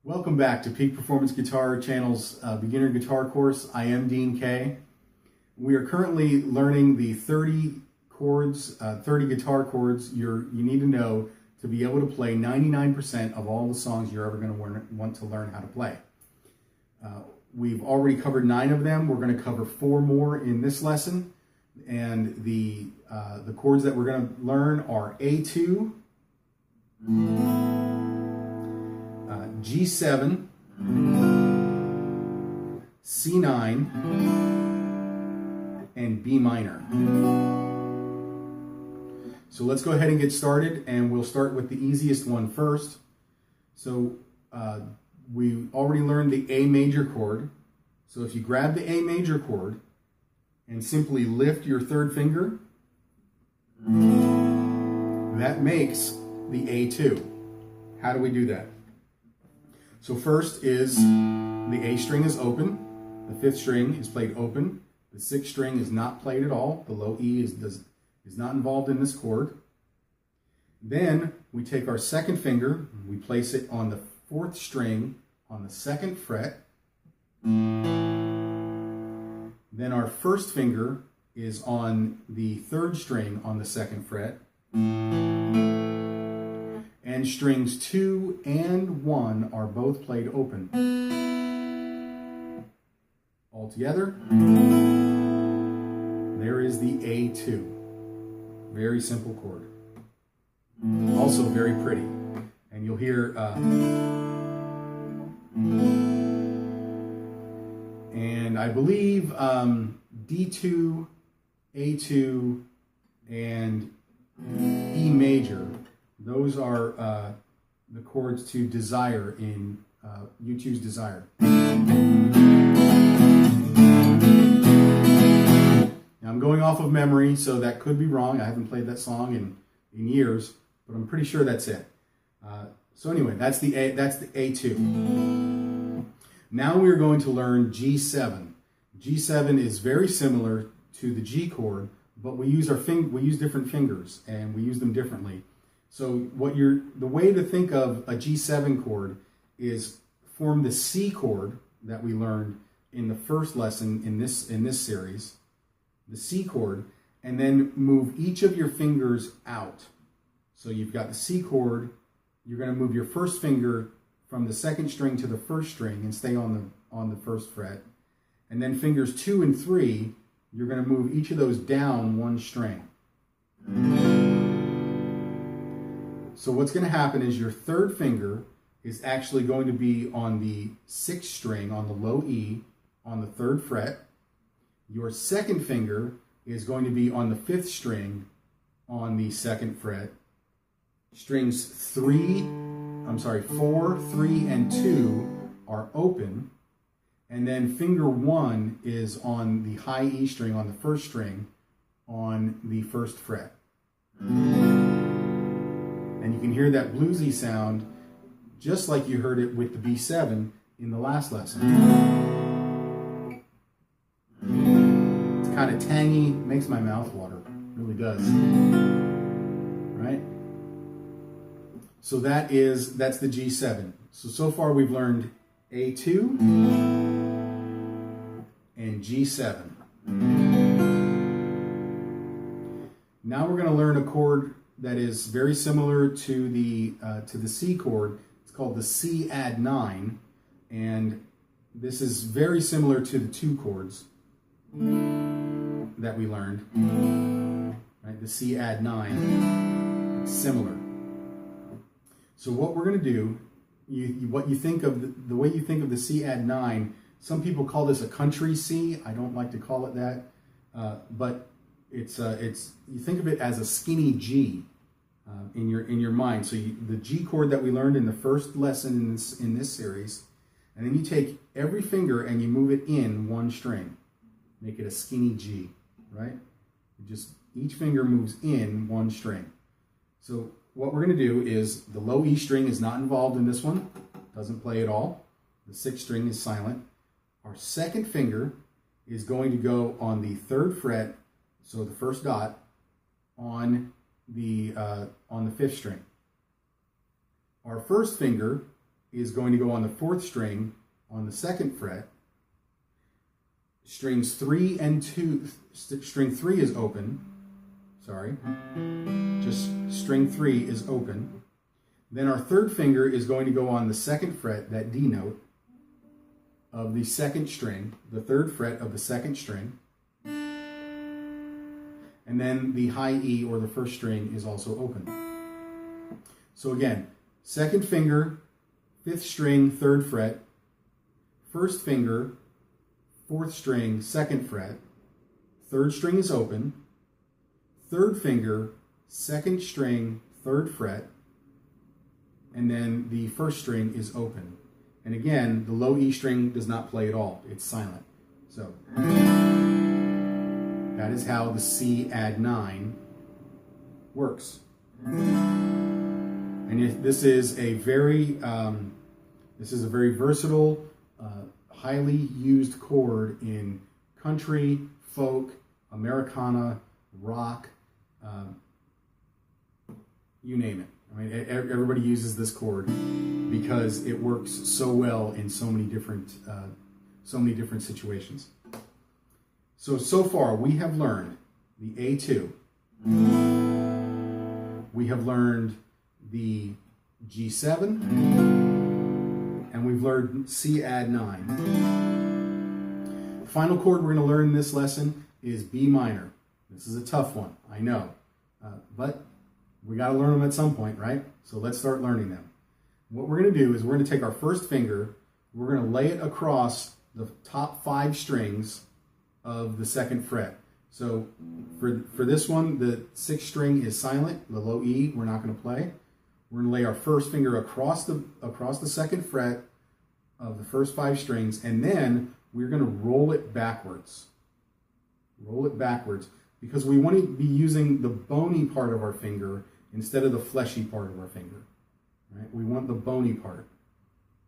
Welcome back to Peak Performance Guitar Channel's beginner guitar course. I am Dean K. We are currently learning the 30 chords, 30 guitar chords you need to know to be able to play 99% of all the songs you're ever going to want to learn how to play. We've already covered 9 of them. We're going to cover 4 more in this lesson. And the chords that we're going to learn are A2, G7, C9, and B minor. So let's go ahead and get started, and we'll start with the easiest one first. So we already learned the A major chord. So if you grab the A major chord and simply lift your third finger, that makes the A2. How do we do that? So first is the A string is open, the 5th string is played open, the 6th string is not played at all, the low E is not involved in this chord. Then we take our second finger, we place it on the 4th string on the 2nd fret. Then our first finger is on the 3rd string on the 2nd fret. And strings 2 and 1 are both played open. All together, there is the A2. Very simple chord. Also very pretty. And you'll hear, and I believe D2, A2, and E major. Those are the chords to desire in You Choose Desire. Now I'm going off of memory, so that could be wrong. I haven't played that song in years, but I'm pretty sure that's it. So anyway, that's the A2. Now we're going to learn G7. G7 is very similar to the G chord, but we use different fingers and we use them differently. So the way to think of a G7 chord is form the C chord that we learned in the first lesson in this series, the C chord, and then move each of your fingers out. So you've got the C chord, you're going to move your first finger from the 2nd string to the 1st string and stay on the 1st fret. And then fingers 2 and 3, you're going to move each of those down 1 string. So what's going to happen is your 3rd finger is actually going to be on the 6th string on the low E on the 3rd fret. Your 2nd finger is going to be on the 5th string on the 2nd fret. Strings 4, 3, and 2 are open. And then finger 1 is on the high E string on the 1st string on the 1st fret. And you can hear that bluesy sound just like you heard it with the B7 in the last lesson. It's kind of tangy, makes my mouth water, it really does. Right? So that's the G7. So far we've learned A2 and G7. Now we're going to learn a chord that is very similar to the C chord. It's called the Cadd9, and this is very similar to the 2 chords that we learned. Right, the Cadd9, it's similar. So what we're going to do, the way you think of the Cadd9, some people call this a country C. I don't like to call it that, but you think of it as a skinny G in your mind. So the G chord that we learned in the first lesson in this series, and then you take every finger and you move it in 1 string, make it a skinny G, right? Each finger moves in 1 string. So what we're going to do is the low E string is not involved in this one, doesn't play at all. The 6th string is silent. Our 2nd finger is going to go on the 3rd fret, so the first dot, on the 5th string. Our first finger is going to go on the 4th string on the 2nd fret. Strings 3 and 2, string 3 is open. Sorry, just string 3 is open. Then our 3rd finger is going to go on the 2nd fret, that D note of the 2nd string, the 3rd fret of the 2nd string. And then the high E, or the 1st string, is also open. So again, 2nd finger, 5th string, 3rd fret, 1st finger, 4th string, 2nd fret, 3rd string is open, 3rd finger, 2nd string, 3rd fret, and then the 1st string is open. And again, the low E string does not play at all. It's silent. So that is how the Cadd9 works. And this is a very versatile, highly used chord in country, folk, Americana, rock, you name it. I mean, everybody uses this chord because it works so well in so many different situations. So far we have learned the A2. We have learned the G7, and we've learned Cadd9. The final chord we're going to learn in this lesson is B minor. This is a tough one, I know, but we got to learn them at some point, right? So let's start learning them. What we're going to do is we're going to take our 1st finger, we're going to lay it across the top 5 strings of the 2nd fret. So for this one, the 6th string is silent, the low E we're not going to play. We're going to lay our 1st finger across the 2nd fret of the first 5 strings, and then we're going to roll it backwards. Roll it backwards, because we want to be using the bony part of our finger instead of the fleshy part of our finger. Right? We want the bony part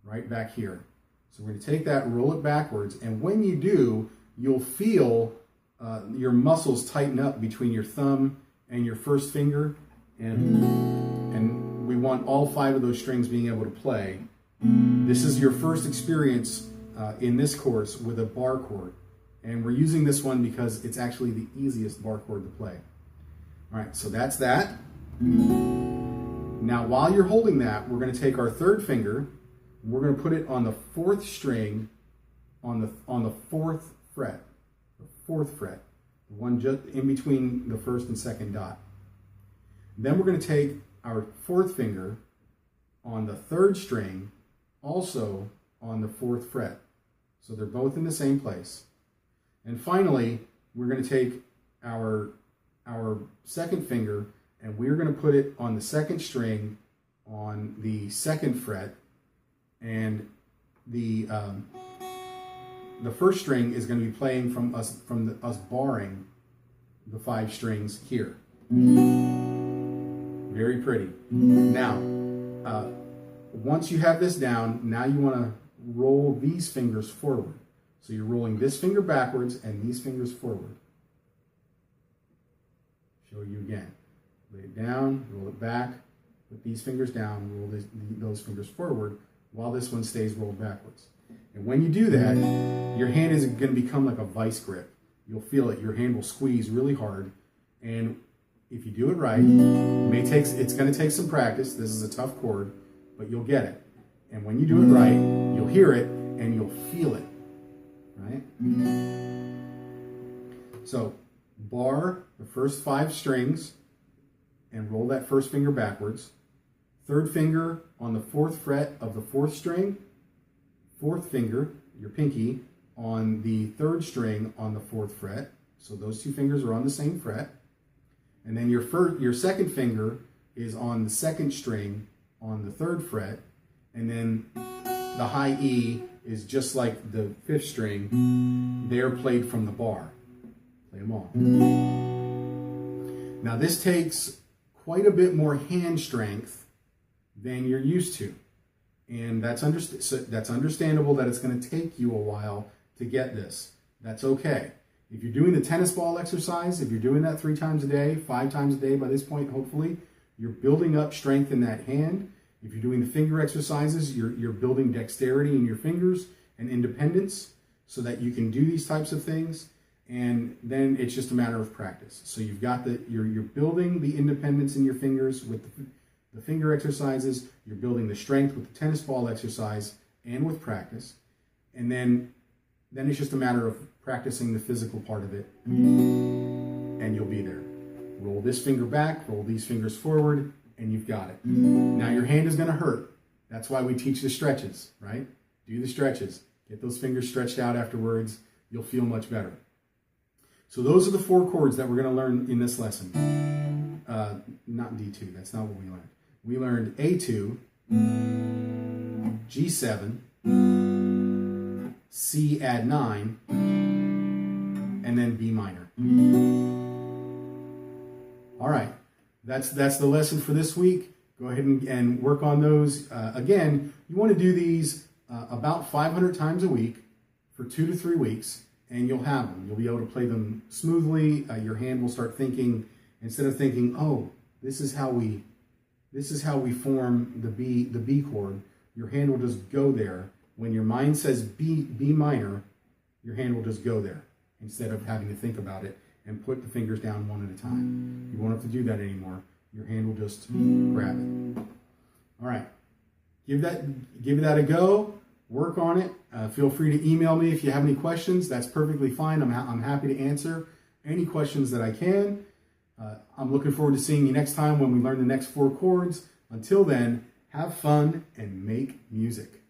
right back here. So we're going to take that, roll it backwards, and when you do, you'll feel your muscles tighten up between your thumb and your 1st finger, and we want all 5 of those strings being able to play. This is your first experience in this course with a bar chord, and we're using this one because it's actually the easiest bar chord to play. All right, so that's that. Now, while you're holding that, we're going to take our 3rd finger, and we're going to put it on the 4th string on the 4th fret, the 4th fret, the one just in between the 1st and 2nd dot. Then we're going to take our 4th finger on the 3rd string, also on the 4th fret. So they're both in the same place. And finally, we're going to take our 2nd finger, and we're going to put it on the 2nd string on the 2nd fret, and the 1st string is going to be playing from us barring the 5 strings here. Very pretty. Now, once you have this down, now you want to roll these fingers forward. So you're rolling this finger backwards and these fingers forward. Show you again. Lay it down, roll it back, put these fingers down, roll those fingers forward while this one stays rolled backwards. And when you do that, your hand is going to become like a vice grip. You'll feel it. Your hand will squeeze really hard. And if you do it right, it's going to take some practice. This is a tough chord, but you'll get it. And when you do it right, you'll hear it and you'll feel it. Right? So bar the first 5 strings and roll that 1st finger backwards. 3rd finger on the 4th fret of the 4th string. 4th finger, your pinky, on the 3rd string on the 4th fret. So those 2 fingers are on the same fret. And then your 2nd finger is on the 2nd string on the 3rd fret. And then the high E is just like the 5th string. They're played from the bar. Play them all. Now this takes quite a bit more hand strength than you're used to. And that's understandable that it's going to take you a while to get this. That's okay. If you're doing the tennis ball exercise, if you're doing that 3 times a day, 5 times a day by this point, hopefully, you're building up strength in that hand. If you're doing the finger exercises, you're building dexterity in your fingers and independence so that you can do these types of things. And then it's just a matter of practice. So you've got you're building the independence in your fingers with the finger exercises. You're building the strength with the tennis ball exercise and with practice. And then it's just a matter of practicing the physical part of it, and you'll be there. Roll this finger back, roll these fingers forward, and you've got it. Now your hand is going to hurt. That's why we teach the stretches, right? Do the stretches. Get those fingers stretched out afterwards. You'll feel much better. So those are the 4 chords that we're going to learn in this lesson. Not D2, that's not what we learned. We learned A2, G7, C add 9, and then B minor. All right, that's the lesson for this week. Go ahead and work on those. Again, you want to do these about 500 times a week for 2 to 3 weeks, and you'll have them. You'll be able to play them smoothly. Your hand will start thinking, instead of thinking, oh, this is how we form the B chord. Your hand will just go there. When your mind says B minor, your hand will just go there instead of having to think about it and put the fingers down one at a time. You won't have to do that anymore. Your hand will just grab it. All right, give that a go. Work on it. Feel free to email me if you have any questions. That's perfectly fine. I'm happy to answer any questions that I can. I'm looking forward to seeing you next time when we learn the next 4 chords. Until then, have fun and make music.